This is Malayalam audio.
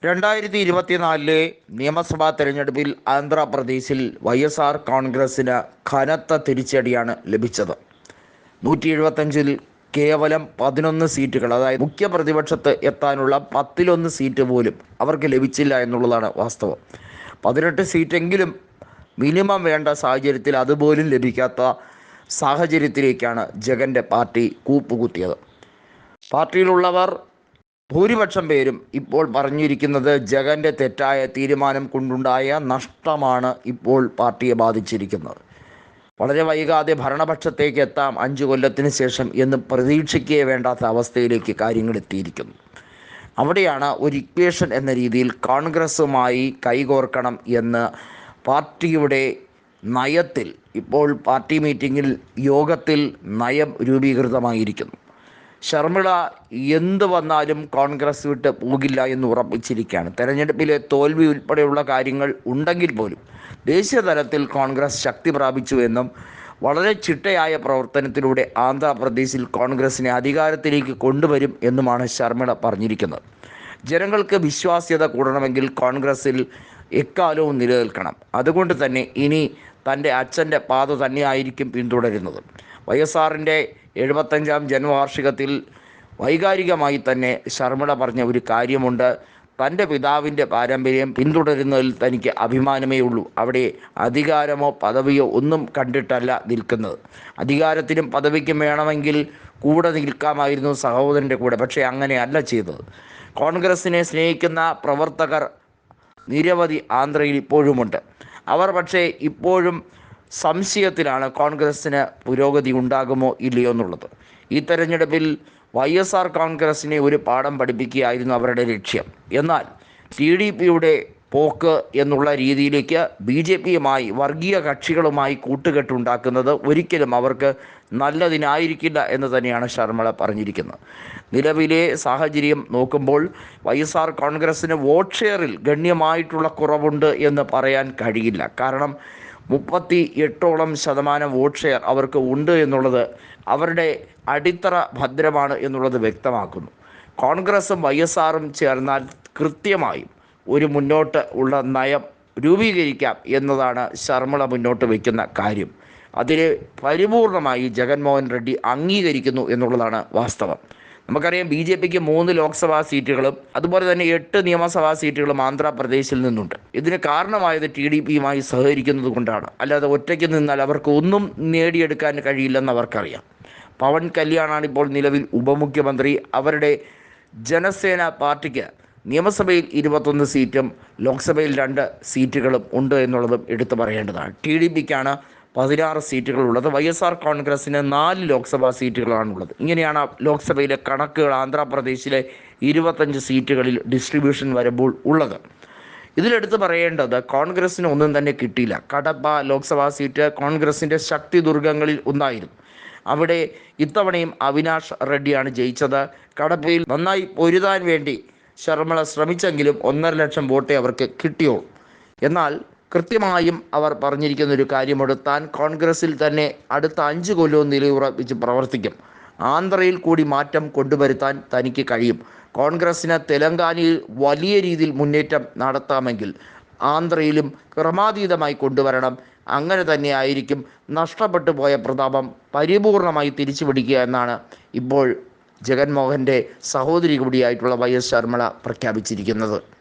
2024 നിയമസഭാ തെരഞ്ഞെടുപ്പിൽ ആന്ധ്രാപ്രദേശിൽ YSR കോൺഗ്രസിന് കനത്ത തിരിച്ചടിയാണ് ലഭിച്ചത്. 175-ൽ കേവലം 11 സീറ്റുകൾ, അതായത് മുഖ്യ പ്രതിപക്ഷത്ത് എത്താനുള്ള 10-1 സീറ്റ് പോലും അവർക്ക് ലഭിച്ചില്ല എന്നുള്ളതാണ് വാസ്തവം. 18 സീറ്റെങ്കിലും മിനിമം വേണ്ട സാഹചര്യത്തിൽ അതുപോലും ലഭിക്കാത്ത സാഹചര്യത്തിലേക്കാണ് ജഗൻ്റെ പാർട്ടി കൂപ്പുകുത്തിയത്. പാർട്ടിയിലുള്ളവർ ഭൂരിപക്ഷം പേരും ഇപ്പോൾ പറഞ്ഞിരിക്കുന്നത് ജഗൻ്റെ തെറ്റായ തീരുമാനം കൊണ്ടുണ്ടായ നഷ്ടമാണ് ഇപ്പോൾ പാർട്ടിയെ ബാധിച്ചിരിക്കുന്നത്. വളരെ വൈകാതെ ഭരണപക്ഷത്തേക്ക് എത്താം 5 കൊല്ലത്തിന് ശേഷം എന്ന് പ്രതീക്ഷിക്കേ വേണ്ടാത്ത അവസ്ഥയിലേക്ക് കാര്യങ്ങൾ എത്തിയിരിക്കുന്നു. അവിടെയാണ് ഒരു ഇക്വേഷൻ എന്ന രീതിയിൽ കോൺഗ്രസുമായി കൈകോർക്കണം എന്ന് പാർട്ടിയുടെ നയത്തിൽ ഇപ്പോൾ പാർട്ടി മീറ്റിങ്ങിൽ യോഗത്തിൽ നയം രൂപീകൃതമായിരിക്കുന്നു. ശർമിള എന്ത് വന്നാലും കോൺഗ്രസ് വിട്ട് പോകില്ല എന്ന് ഉറപ്പിച്ചിരിക്കുകയാണ്. തെരഞ്ഞെടുപ്പിലെ തോൽവി ഉൾപ്പെടെയുള്ള കാര്യങ്ങൾ ഉണ്ടെങ്കിൽ പോലും ദേശീയ തലത്തിൽ കോൺഗ്രസ് ശക്തി പ്രാപിച്ചു എന്നും വളരെ ചിട്ടയായ പ്രവർത്തനത്തിലൂടെ ആന്ധ്രാപ്രദേശിൽ കോൺഗ്രസിനെ അധികാരത്തിലേക്ക് കൊണ്ടുവരും എന്നുമാണ് ശർമിള പറഞ്ഞിരിക്കുന്നത്. ജനങ്ങൾക്ക് വിശ്വാസ്യത കൂടണമെങ്കിൽ കോൺഗ്രസിൽ എക്കാലവും നിലനിൽക്കണം. അതുകൊണ്ട് തന്നെ ഇനി തൻ്റെ അച്ഛൻ്റെ പാത തന്നെയായിരിക്കും പിന്തുടരുന്നത്. YSRൻ്റെ 75-ാം ജന്മവാർഷികത്തിൽ വൈകാരികമായി തന്നെ ശർമിള പറഞ്ഞ ഒരു കാര്യമുണ്ട്. തൻ്റെ പിതാവിൻ്റെ പാരമ്പര്യം പിന്തുടരുന്നതിൽ തനിക്ക് അഭിമാനമേ ഉള്ളൂ. അവിടെ അധികാരമോ പദവിയോ ഒന്നും കണ്ടിട്ടല്ല നിൽക്കുന്നത്. അധികാരത്തിനും പദവിക്കും വേണമെങ്കിൽ കൂടെ നിൽക്കാമായിരുന്നു സഹോദരൻ്റെ കൂടെ, പക്ഷേ അങ്ങനെയല്ല ചെയ്തത്. കോൺഗ്രസിനെ സ്നേഹിക്കുന്ന പ്രവർത്തകർ നിരവധി ആന്ധ്രയിൽ ഇപ്പോഴുമുണ്ട്. അവർ പക്ഷേ ഇപ്പോഴും സംശയത്തിലാണ് കോൺഗ്രസ്സിന് പുരോഗതി ഉണ്ടാകുമോ ഇല്ലയോ എന്നുള്ളത്. ഈ തെരഞ്ഞെടുപ്പിൽ YSR കോൺഗ്രസിനെ ഒരു പാഠം പഠിപ്പിക്കുകയായിരുന്നു അവരുടെ ലക്ഷ്യം. എന്നാൽ TDPയുടെ പോക്ക് എന്നുള്ള രീതിയിലേക്ക് BJPയുമായി വർഗീയ കക്ഷികളുമായി കൂട്ടുകെട്ടുണ്ടാക്കുന്നത് ഒരിക്കലും അവർക്ക് നല്ലതിനായിരിക്കില്ല എന്ന് തന്നെയാണ് ശർമിള പറഞ്ഞിരിക്കുന്നത്. നിലവിലെ സാഹചര്യം നോക്കുമ്പോൾ YSR കോൺഗ്രസ്സിന് വോട്ട് ഷെയറിൽ ഗണ്യമായിട്ടുള്ള കുറവുണ്ട് എന്ന് പറയാൻ കഴിയില്ല. കാരണം 38% വോട്ട് ഷെയർ അവർക്ക് ഉണ്ട് എന്നുള്ളത് അവരുടെ അടിത്തറ ഭദ്രമാണ് എന്നുള്ളത് വ്യക്തമാക്കുന്നു. കോൺഗ്രസും YSRും ചേർന്നാൽ കൃത്യമായും ഒരു മുന്നോട്ട് ഉള്ള നയം രൂപീകരിക്കാം എന്നതാണ് ശർമിള മുന്നോട്ട് വയ്ക്കുന്ന കാര്യം. അതിന് പരിപൂർണമായി ജഗൻമോഹൻ റെഡ്ഡി അംഗീകരിക്കുന്നു എന്നുള്ളതാണ് വാസ്തവം. നമുക്കറിയാം BJPക്ക് 3 ലോക്സഭാ സീറ്റുകളും അതുപോലെ തന്നെ 8 നിയമസഭാ സീറ്റുകളും ആന്ധ്രാപ്രദേശിൽ നിന്നുണ്ട്. ഇതിന് കാരണമായത് TDPയുമായി സഹകരിക്കുന്നത് കൊണ്ടാണ്. അല്ലാതെ ഒറ്റയ്ക്ക് നിന്നാൽ അവർക്ക് ഒന്നും നേടിയെടുക്കാൻ കഴിയില്ലെന്ന് അവർക്കറിയാം. പവൻ കല്യാണാണ് ഇപ്പോൾ നിലവിൽ ഉപമുഖ്യമന്ത്രി. അവരുടെ ജനസേന പാർട്ടിക്ക് നിയമസഭയിൽ 21 സീറ്റും ലോക്സഭയിൽ 2 സീറ്റുകളും ഉണ്ട് എന്നുള്ളതും എടുത്തു പറയേണ്ടതാണ്. TDPക്കാണ് 16 സീറ്റുകളുള്ളത്. YSR കോൺഗ്രസ്സിന് 4 ലോക്സഭാ സീറ്റുകളാണുള്ളത്. ഇങ്ങനെയാണ് ലോക്സഭയിലെ കണക്കുകൾ ആന്ധ്രാപ്രദേശിലെ 25 സീറ്റുകളിൽ ഡിസ്ട്രിബ്യൂഷൻ വരുമ്പോൾ ഉള്ളത്. ഇതിലെടുത്ത് പറയേണ്ടത് കോൺഗ്രസ്സിന് ഒന്നും തന്നെ കിട്ടിയില്ല. കടപ്പ ലോക്സഭാ സീറ്റ് കോൺഗ്രസിൻ്റെ ശക്തി ദുർഗങ്ങളിൽ ഒന്നായിരുന്നു. അവിടെ ഇത്തവണയും അവിനാഷ് റെഡ്ഡിയാണ് ജയിച്ചത്. കടപ്പയിൽ നന്നായി പൊരുതാൻ വേണ്ടി ശർമിള ശ്രമിച്ചെങ്കിലും 1.5 ലക്ഷം വോട്ടേ അവർക്ക് കിട്ടിയുള്ളൂ. എന്നാൽ കൃത്യമായും അവർ പറഞ്ഞിരിക്കുന്ന ഒരു കാര്യമുണ്ട്. താൻ കോൺഗ്രസിൽ തന്നെ അടുത്ത 5 കൊല്ലവും നിലയുറപ്പിച്ച് പ്രവർത്തിക്കും. ആന്ധ്രയിൽ കൂടി മാറ്റം കൊണ്ടുവരുത്താൻ തനിക്ക് കഴിയും. കോൺഗ്രസ്സിന് തെലങ്കാനയിൽ വലിയ രീതിയിൽ മുന്നേറ്റം നടത്താമെങ്കിൽ ആന്ധ്രയിലും ക്രമാതീതമായി കൊണ്ടുവരണം. അങ്ങനെ തന്നെയായിരിക്കും നഷ്ടപ്പെട്ടു പോയ പ്രതാപം പരിപൂർണമായി തിരിച്ചു പിടിക്കുക എന്നാണ് ഇപ്പോൾ ജഗൻമോഹൻ്റെ സഹോദരി കൂടിയായിട്ടുള്ള YS ശർമിള പ്രഖ്യാപിച്ചിരിക്കുന്നത്.